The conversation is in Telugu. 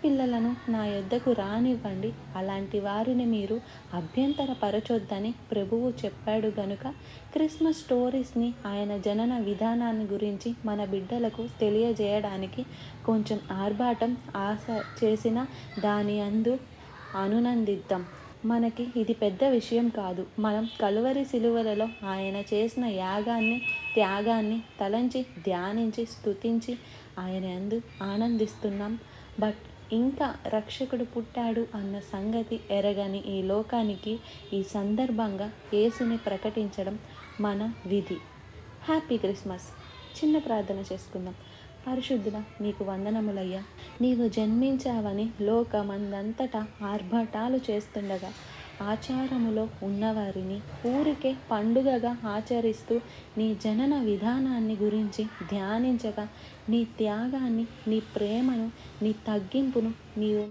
పిల్లలను నా యొద్దకు రానివ్వండి, అలాంటి వారిని మీరు అభ్యంతరపరచొద్దని ప్రభువు చెప్పాడు గనుక క్రిస్మస్ స్టోరీస్ని, ఆయన జనన విధానాన్ని గురించి మన బిడ్డలకు తెలియజేయడానికి కొంచెం ఆర్భాటం ఆశ చేసిన దాని అందు అనునందిద్దాం. మనకి ఇది పెద్ద విషయం కాదు. మనం కలువరి సిలువలలో ఆయన చేసిన యాగాన్ని, త్యాగాన్ని తలంచి, ధ్యానించి, స్తుతించి ఆయన యందు ఆనందిస్తున్నాం. బట్ ఇంకా రక్షకుడు పుట్టాడు అన్న సంగతి ఎరగని ఈ లోకానికి ఈ సందర్భంగా యేసుని ప్రకటించడం మన విధి. Happy Christmas. చిన్న ప్రార్థన చేసుకుందాం. పరిశుద్ధుడా, నీకు వందనములయ్యా. నీవు జన్మించావని లోకమందంతటా ఆర్భాటాలు చేస్తుండగా ఆచారములో ఉన్నవారిని ఊరికే పండుగగా ఆచరిస్తూ నీ జనన విధానాన్ని గురించి ధ్యానించగా నీ త్యాగాన్ని, నీ ప్రేమను, నీ తగ్గింపును నీవు